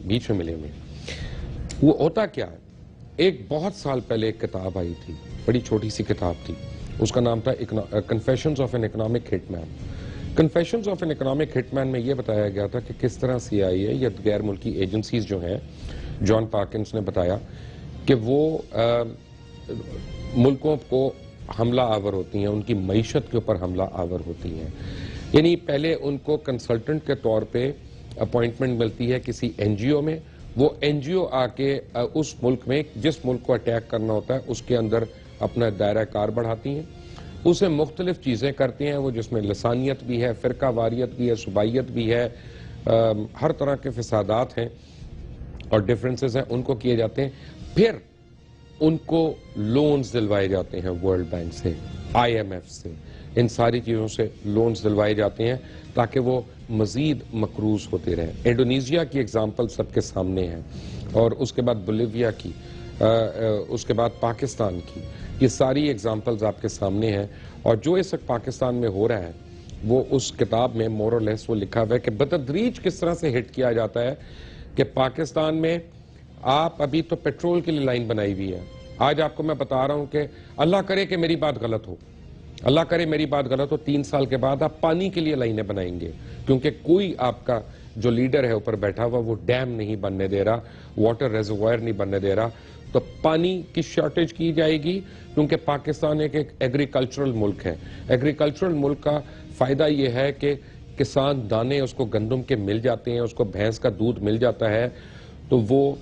بیچ میں ملے ہوئے. وہ ہوتا کیا ہے, ایک بہت سال پہلے ایک کتاب آئی تھی, بڑی چھوٹی سی کتاب تھی, اس کا نام تھا confessions of an economic hit man. Confessions of an economic hit man میں یہ بتایا گیا تھا کہ کس طرح CIA یا غیر ملکی ایجنسیز جو ہیں, جان پارکنز نے بتایا کہ وہ ملکوں کو حملہ آور ہوتی ہیں, ان کی معیشت کے اوپر حملہ آور ہوتی ہیں. یعنی پہلے ان کو کنسلٹنٹ کے طور پہ اپوائنٹمنٹ ملتی ہے کسی NGO میں, وہ NGO آ کے اس ملک میں جس ملک کو اٹیک کرنا ہوتا ہے اس کے اندر اپنا دائرہ کار بڑھاتی ہیں, اسے مختلف چیزیں کرتی ہیں, وہ جس میں لسانیت بھی ہے, فرقہ واریت بھی ہے, صوبائیت بھی ہے, ہر طرح کے فسادات ہیں اور ڈفرینسز ہیں, ان کو کیے جاتے ہیں. پھر ان کو لونز دلوائے جاتے ہیں ورلڈ بینک سے, IMF سے, ان ساری چیزوں سے لونز دلوائے جاتے ہیں تاکہ وہ مزید مقروض ہوتے رہیں. انڈونیزیا کی اگزامپل سب کے سامنے ہے, اور اس کے بعد بولیویا کی, اس کے بعد پاکستان کی, یہ ساری اگزامپلز آپ کے سامنے ہیں. اور جو اس وقت پاکستان میں ہو رہا ہے وہ اس کتاب میں مور اور لیس وہ لکھا ہوا ہے کہ بتدریج کس طرح سے ہٹ کیا جاتا ہے کہ پاکستان میں آپ ابھی تو پیٹرول کے لیے لائن بنائی ہوئی ہے. آج آپ کو میں بتا رہا ہوں کہ اللہ کرے کہ میری بات غلط ہو, اللہ کرے میری بات غلط ہو, 3 سال کے بعد آپ پانی کے لیے لائنیں بنائیں گے, کیونکہ کوئی آپ کا جو لیڈر ہے اوپر بیٹھا ہوا وہ ڈیم نہیں بننے دے رہا, واٹر ریزروائر نہیں بننے دے رہا, تو پانی کی شارٹیج کی جائے گی. کیونکہ پاکستان ایک ایگریکلچرل ملک ہے. ایگریکلچرل ملک کا فائدہ یہ ہے کہ کسان دانے اس کو گندم کے مل جاتے ہیں, اس کو بھینس کا دودھ مل جاتا ہے, تو وہ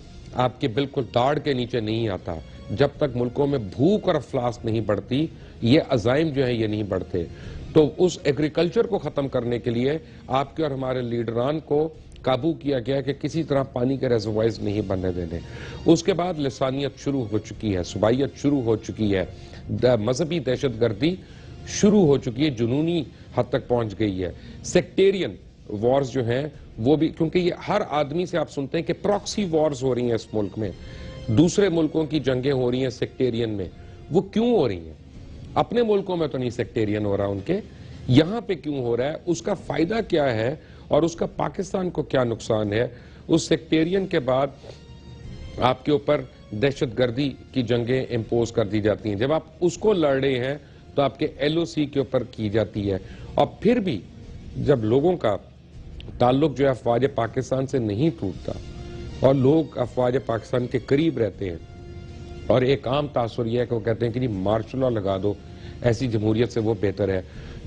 آپ کے بالکل داڑھ کے نیچے نہیں آتا. جب تک ملکوں میں بھوک اور افلاس نہیں بڑھتی, یہ عزائم جو ہیں یہ نہیں بڑھتے. تو اس ایگریکلچر کو ختم کرنے کے لیے آپ کے اور ہمارے لیڈران کو قابو کیا گیا کہ کسی طرح پانی کے ریزروائرز نہیں بننے دینے. اس کے بعد لسانیت شروع ہو چکی ہے, صوبائیت شروع ہو چکی ہے, مذہبی دہشت گردی شروع ہو چکی ہے, جنونی حد تک پہنچ گئی ہے. سیکٹیرین وارز جو ہیں وہ بھی, کیونکہ یہ ہر آدمی سے آپ سنتے ہیں کہ پراکسی وارز ہو رہی ہیں اس ملک میں, دوسرے ملکوں کی جنگیں ہو رہی ہیں سیکٹیرین میں. وہ کیوں ہو رہی ہیں؟ اپنے ملکوں میں تو نہیں سیکٹیرین ہو رہا ان کے, یہاں پہ کیوں ہو رہا ہے, اس کا فائدہ کیا ہے اور اس کا پاکستان کو کیا نقصان ہے؟ اس سیکٹیرین کے بعد آپ کے اوپر دہشت گردی کی جنگیں امپوز کر دی جاتی ہیں. جب آپ اس کو لڑ رہے ہیں تو آپ کے LOC کے اوپر کی جاتی ہے. اور پھر بھی جب لوگوں کا تعلق جو ہے افواج پاکستان سے نہیں ٹوٹتا اور لوگ افواج پاکستان کے قریب رہتے ہیں, اور ایک عام تاثر یہ ہے کہ وہ کہتے ہیں کہ مارشل لا لگا دو, ایسی جمہوریت سے وہ بہتر ہے,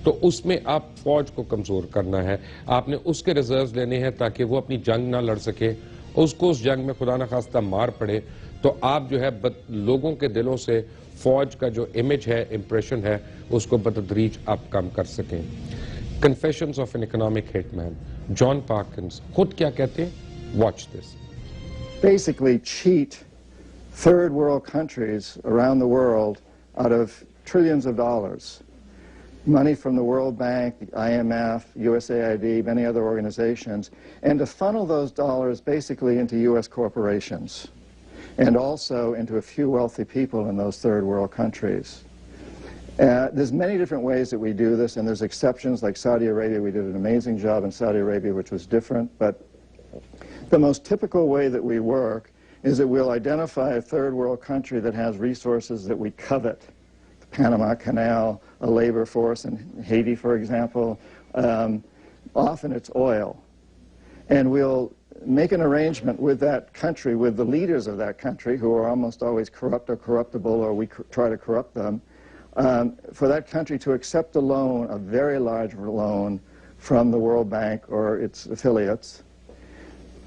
تو اس میں آپ فوج کو کمزور کرنا ہے, آپ نے اس کے ریزروز لینے ہیں تاکہ وہ اپنی جنگ نہ لڑ سکے, اس کو اس جنگ میں خدا نخواستہ مار پڑے, تو آپ جو ہے لوگوں کے دلوں سے فوج کا جو امیج ہے, امپریشن ہے, اس کو بتدریج آپ کم کر سکیں. Confessions of an economic hit مین, جان پارکنز خود کیا کہتے ہیں, watch this. Basically cheat third world countries around the world out of trillions of dollars. Money from the World Bank, the IMF, USAID, many other organizations, and to funnel those dollars basically into US corporations and also into a few wealthy people in those third world countries. There's many different ways that we do this, and there's exceptions like Saudi Arabia. We did an amazing job in Saudi Arabia, which was different, but the most typical way that we work is that we'll identify a third world country that has resources that we covet. The Panama Canal, a labor force in Haiti, for example. Often it's oil. And we'll make an arrangement with that country, with the leaders of that country, who are almost always corrupt or corruptible, or we try to corrupt them, for that country to accept a loan, a very large loan, from the World Bank or its affiliates.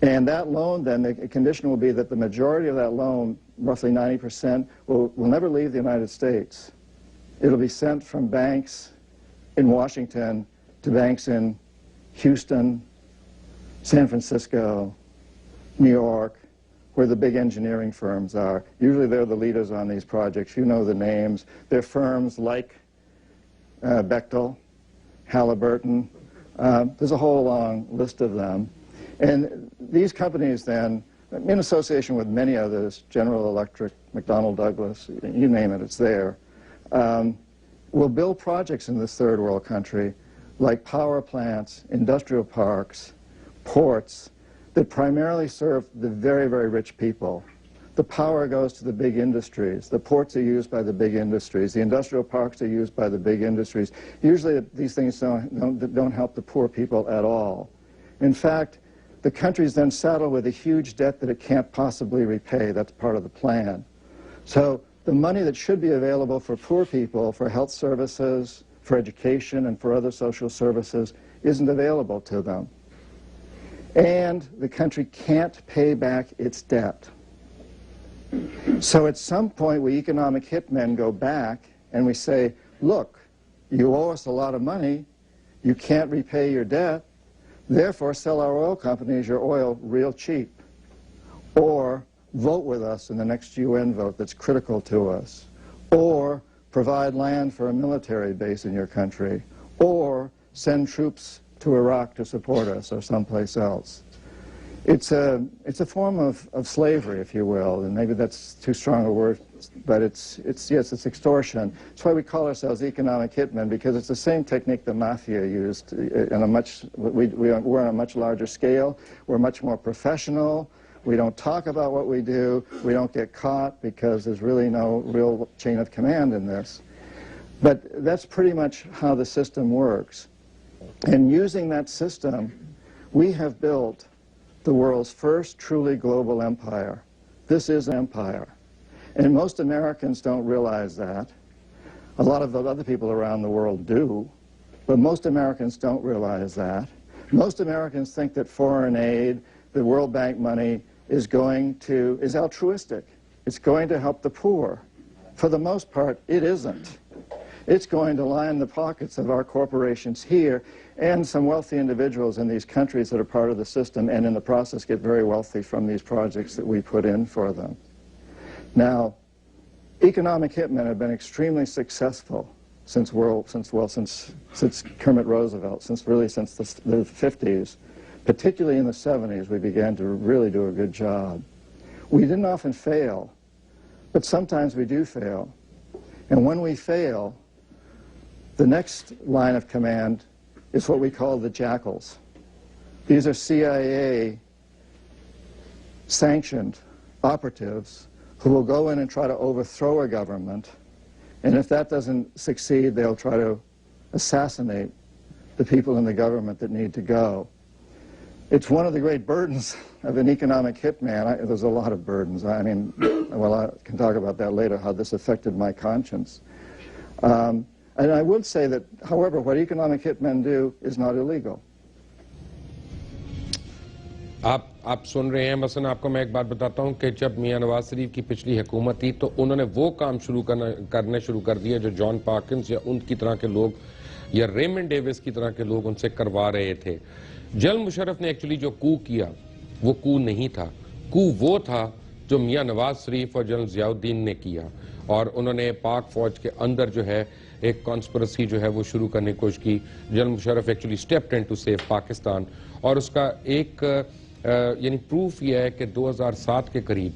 And that loan, then, the condition will be that the majority of that loan, roughly 90%, will never leave the United States. It'll be sent from banks in Washington to banks in Houston, San Francisco, New York, where the big engineering firms are. Usually they're the leaders on these projects. You know the names. They're firms like Bechtel, Halliburton. There's a whole long list of them. And these companies then, in association with many others, General Electric, McDonnell Douglas, you name it, it's there, will build projects in this third world country like power plants, industrial parks, ports, that primarily serve the very, very rich people. The power goes to the big industries. The ports are used by the big industries. The industrial parks are used by the big industries. Usually these things don't help the poor people at all. In fact, the country's then saddled with a huge debt that it can't possibly repay. That's part of the plan. So the money that should be available for poor people, for health services, for education, and for other social services isn't available to them. And the country can't pay back its debt. So at some point we economic hitmen go back and we say, look, you owe us a lot of money, you can't repay your debt, therefore sell our oil companies your oil real cheap. Or vote with us in the next UN vote that's critical to us. Or provide land for a military base in your country. Or send troops to Iraq to support us or someplace else. It's a form of slavery, if you will, and maybe that's too strong a word, but yes, it's extortion. That's why we call ourselves economic hitmen, because it's the same technique the mafia used in a much, we're on a much larger scale. We're much more professional. We don't talk about what we do. We don't get caught because there's really no real chain of command in this. But that's pretty much how the system works. And using that system, we have built the world's first truly global empire. This is empire. And most Americans don't realize that. A lot of the other people around the world do, but most Americans don't realize that. Most Americans think that foreign aid, the World Bank money, is altruistic. It's going to help the poor. For the most part, it isn't. It's going to line the pockets of our corporations here and some wealthy individuals in these countries that are part of the system, and in the process get very wealthy from these projects that we put in for them. Now, economic hitmen have been extremely successful since Kermit Roosevelt, since the 50s. Particularly in the 70s, we began to really do a good job. We didn't often fail, but sometimes we do fail. And when we fail, the next line of command is what we call the jackals. These are CIA-sanctioned operatives who will go in and try to overthrow a government, and if that doesn't succeed, they'll try to assassinate the people in the government that need to go. It's one of the great burdens of an economic hitman. There's a lot of burdens. I mean, well, I can talk about that later, how this affected my conscience. And I would say that, however, what economic hitmen do is not illegal. आप सुन रहे हैं, मसलन आपको मैं एक बात बताता हूं कि जब मियां नवाज शरीफ की पिछली हुकूमत थी तो उन्होंने वो काम करने शुरू कर दिया जो जॉन पार्किंस या उनकी तरह के लोग या रेमंड डेविस की तरह के लोग उनसे करवा रहे थे। जनरल मुशर्रफ ने एक्चुअली जो कू किया वो कू नहीं था, कू वो था जो मियां नवाज शरीफ और जनरल ज़ियाउद्दीन ने किया, और उन्होंने पाक फौज के अंदर जो है एक कॉन्स्पिरेसी जो है वो शुरू करने की कोशिश की। General Musharraf actually stepped in to save Pakistan, और उसका एक यानी प्रूफ यह है कि 2007 के करीब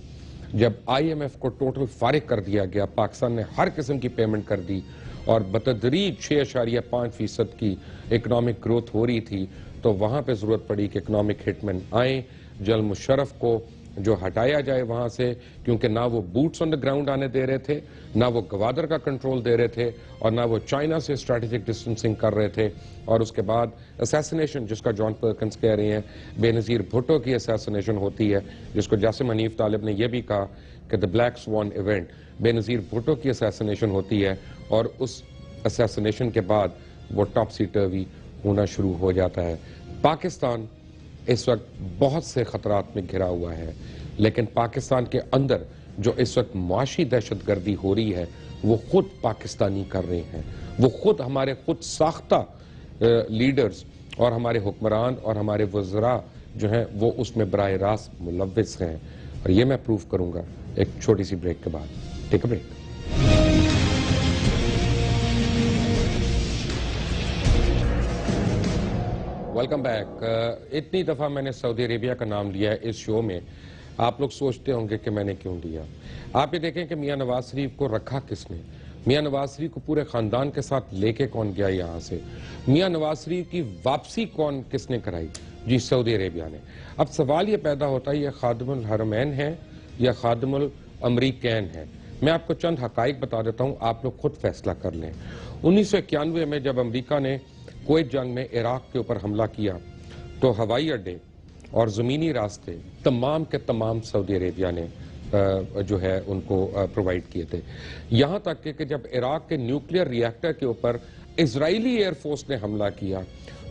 जब IMF को टोटल फारिग कर दिया गया, पाकिस्तान ने हर किस्म की पेमेंट कर दी और बतदरीज 6.5% की इकनॉमिक ग्रोथ हो रही थी, तो वहाँ पे ज़रूरत पड़ी कि इकनॉमिक हिटमैन आए, जनरल मुशर्रफ को जो हटाया जाए वहाँ से, क्योंकि ना वो बूट्स ऑन द ग्राउंड आने दे रहे थे, ना वो गवादर का कंट्रोल दे रहे थे, और ना वो चाइना से स्ट्रैटेजिक डिस्टेंसिंग कर रहे थे। और उसके बाद असैसिनेशन, जिसका जॉन पर्किंस कह रहे हैं, बेनज़ीर भुट्टो की असैसिनेशन होती है, जिसको जासिम हनीफ तालिब ने यह भी कहा कि the black swan event, Benazir Bhutto की असैसिनेशन होती है, और उस असैसिनेशन के बाद वो टॉपसी टर्वी होना शुरू हो जाता है। पाकिस्तान इस वक्त बहुत से खतरात में घिरा हुआ है, लेकिन पाकिस्तान के अंदर जो इस वक्त मुआशी दहशतगर्दी हो रही है वो खुद पाकिस्तानी कर रहे हैं, वो खुद हमारे खुद साख्ता लीडर्स और हमारे हुक्मरान और हमारे वज़रा जो हैं वो उसमें बराह रास्त मुलव्विस हैं, और ये मैं प्रूव करूंगा एक छोटी सी ब्रेक के बाद। Take a break. Welcome back. इतनी दफ़ा मैंने सऊदी अरेबिया का नाम लिया है इस शो में, आप लोग सोचते होंगे कि मैंने क्यों लिया। आप ये देखें कि मियां नवाज शरीफ को रखा किसने, मियां नवाज शरीफ को पूरे ख़ानदान के साथ लेके कौन गया यहाँ से, मियां नवाज शरीफ की वापसी किसने कराई, जी सऊदी अरेबिया ने। अब सवाल ये पैदा होता है ये खादिमुल हरमैन है या खादिमुल अमरीकैन है। मैं आपको चंद हकाइक बता देता हूँ, आप लोग खुद फैसला कर लें। 1991 में जब अमेरिका ने कुवैत जंग में इराक के ऊपर हमला किया तो हवाई अड्डे और ज़मीनी रास्ते तमाम के तमाम सऊदी अरेबिया ने जो है उनको प्रोवाइड किए थे। यहाँ तक कि जब इराक के न्यूक्लियर रिएक्टर के ऊपर इजरायली एयरफोर्स ने हमला किया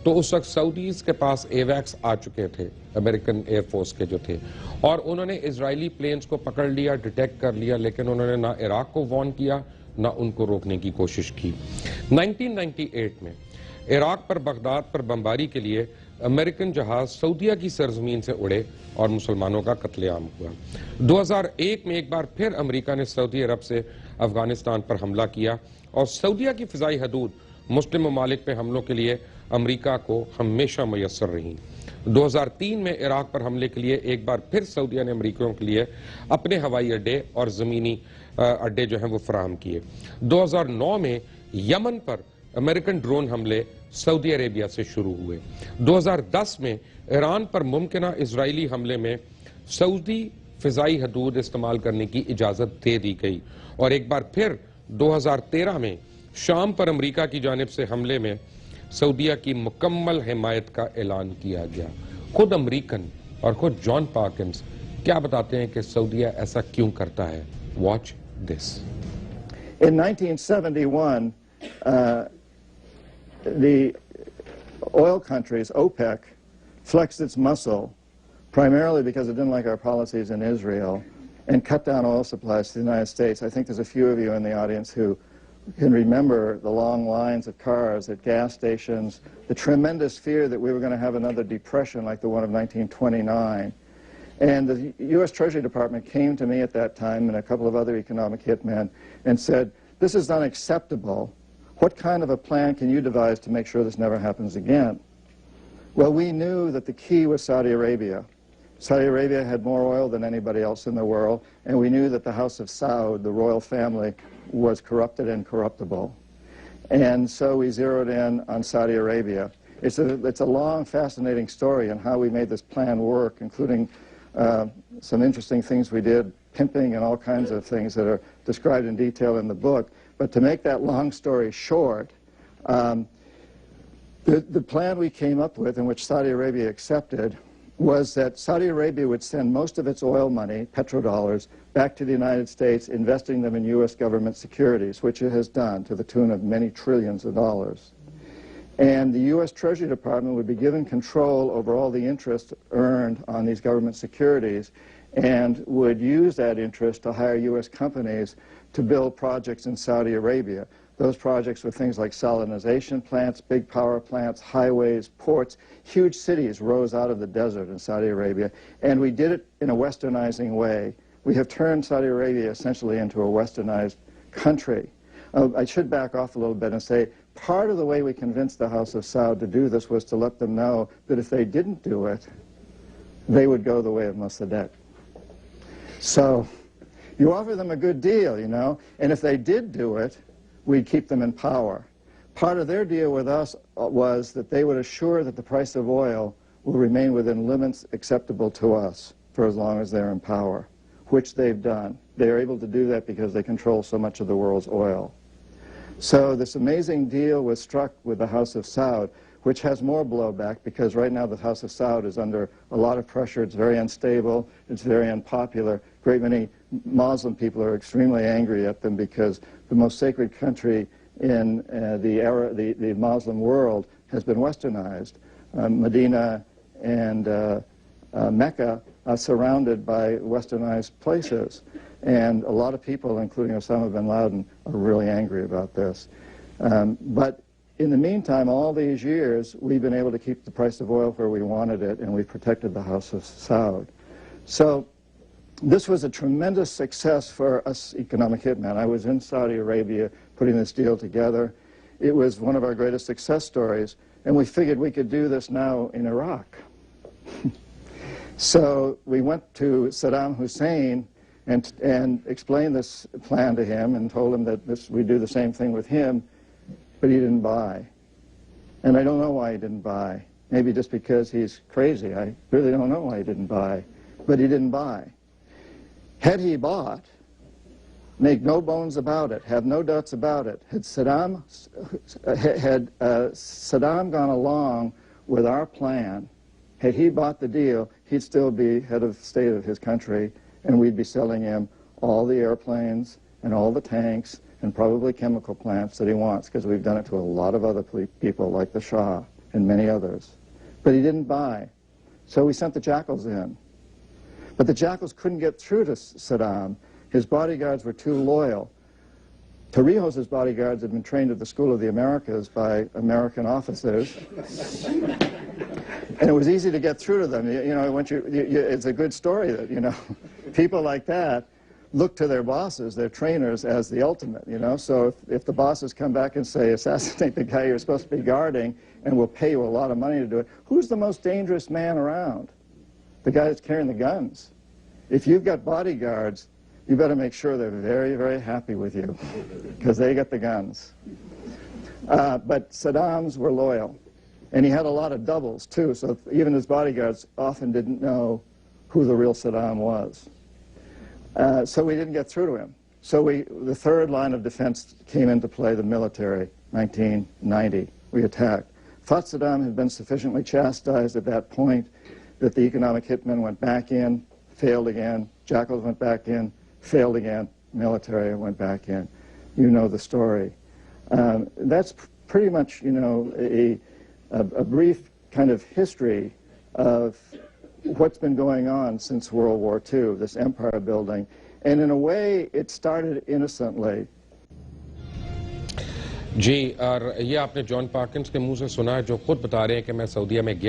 तो उस वक्त सऊदीज के पास एवैक्स आ चुके थे, अमेरिकन एयरफोर्स के जो थे, और उन्होंने इजरायली प्लेन्स को पकड़ लिया, डिटेक्ट कर लिया, लेकिन उन्होंने ना इराक को वार्न किया ना उनको रोकने की कोशिश की। 1998 में इराक पर बगदाद पर बमबारी के लिए अमेरिकन जहाज सऊदिया की सरजमीन से उड़े और मुसलमानों का कत्लेआम हुआ। 2001 में एक बार फिर अमेरिका ने सऊदी अरब से अफगानिस्तान पर हमला किया और सऊदिया की फिजाई हदूद मुस्लिम ममालिक पे हमलों के लिए अमेरिका को हमेशा मैसर रही। 2003 में इराक पर हमले के लिए एक बार फिर सऊदिया ने अमेरिकियों के लिए अपने हवाई अड्डे और ज़मीनी अड्डे जो हैं वो फराहम किए। 2009 में यमन पर अमेरिकन ड्रोन हमले सऊदी अरेबिया से शुरू हुए। 2010 में ईरान पर मुमकिना इजरायली हमले में सऊदी फिजाई हदूद इस्तेमाल करने की इजाज़त दे दी गई और एक बार फिर 2013 में शाम पर अमेरिका की जानिब से हमले में सऊदिया की मुकम्मल हिमायत का ऐलान किया गया। खुद अमेरिकन और खुद जॉन पार्किंस क्या बताते हैं कि सऊदिया ऐसा क्यों करता है। Watch this. In 1971, the oil countries, OPEC, flexed its muscle primarily because it didn't like our policies in Israel and cut down oil supplies to the United States. I think there's a few of you in the audience who can remember the long lines of cars at gas stations, the tremendous fear that we were going to have another depression like the one of 1929. And the U.S. Treasury Department came to me at that time and a couple of other economic hitmen and said, this is unacceptable. What kind of a plan can you devise to make sure this never happens again? Well, we knew that the key was Saudi Arabia. Saudi Arabia had more oil than anybody else in the world, and we knew that the House of Saud, the royal family, was corrupted and corruptible. And so we zeroed in on Saudi Arabia. It's a long, fascinating story on how we made this plan work, including some interesting things we did, pimping and all kinds of things that are described in detail in the book. But to make that long story short, the plan we came up with, in which Saudi Arabia accepted, was that Saudi Arabia would send most of its oil money, petrodollars, back to the United States, investing them in U.S. government securities, which it has done to the tune of many trillions of dollars. And the U.S. Treasury Department would be given control over all the interest earned on these government securities and would use that interest to hire U.S. companies to build projects in Saudi Arabia. Those projects were things like salinization plants, big power plants, highways, ports. Huge cities rose out of the desert in Saudi Arabia, and we did it in a westernizing way. We have turned Saudi Arabia essentially into a westernized country. I should back off a little bit and say part of the way we convinced the House of Saud to do this was to let them know that if they didn't do it, they would go the way of Mossadegh. So you offer them a good deal, you know, and if they did do it, we'd keep them in power. Part of their deal with us was that they would assure that the price of oil will remain within limits acceptable to us for as long as they're in power, which they've done. They are able to do that because they control so much of the world's oil. So this amazing deal was struck with the House of Saud, which has more blowback because right now the House of Saud is under a lot of pressure. It's very unstable. It's very unpopular. A great many Muslim people are extremely angry at them because the most sacred country in the Muslim world has been westernized. Medina and Mecca are surrounded by westernized places. And a lot of people, including Osama bin Laden, are really angry about this. But in the meantime, all these years, we've been able to keep the price of oil where we wanted it, and we protected the House of Saud. So this was a tremendous success for us economic hitmen. I was in Saudi Arabia putting this deal together. It was one of our greatest success stories, and we figured we could do this now in Iraq. So we went to Saddam Hussein and explained this plan to him and told him that we'd do the same thing with him, but he didn't buy. And I don't know why he didn't buy. Maybe just because he's crazy. I really don't know why he didn't buy. But he didn't buy. Had he bought, make no bones about it, have no doubts about it, had Saddam gone along with our plan, had he bought the deal, he'd still be head of state of his country, and we'd be selling him all the airplanes and all the tanks and probably chemical plants that he wants, because we've done it to a lot of other people like the Shah and many others. But he didn't buy. So we sent the Jackals in. But the Jackals couldn't get through to Saddam. His bodyguards were too loyal. Torrijos' bodyguards had been trained at the School of the Americas by American officers. And it was easy to get through to them. You know, it's a good story that, you know, people like that look to their bosses, their trainers, as the ultimate, you know. So if the bosses come back and say, assassinate the guy you're supposed to be guarding, and we'll pay you a lot of money to do it, who's the most dangerous man around? The guy that's carrying the guns. If you've got bodyguards, you better make sure they're very, very happy with you, because they got the guns. But Saddam's were loyal. And he had a lot of doubles, too, so even his bodyguards often didn't know who the real Saddam was. So we didn't get through to him. So the third line of defense came into play, the military, 1990. We attacked. Thought Saddam had been sufficiently chastised at that point that the economic hitmen went back in, failed again. Jackals went back in, failed again. Military went back in. You know the story. That's pretty much, you know, a brief kind of history of what's been going on since World War II, this empire building. And in a way, it started innocently. जी, और ये आपने John पार्किंस के मुंह से सुना है, जो खुद बता रहे हैं कि मैं सऊदीया में गया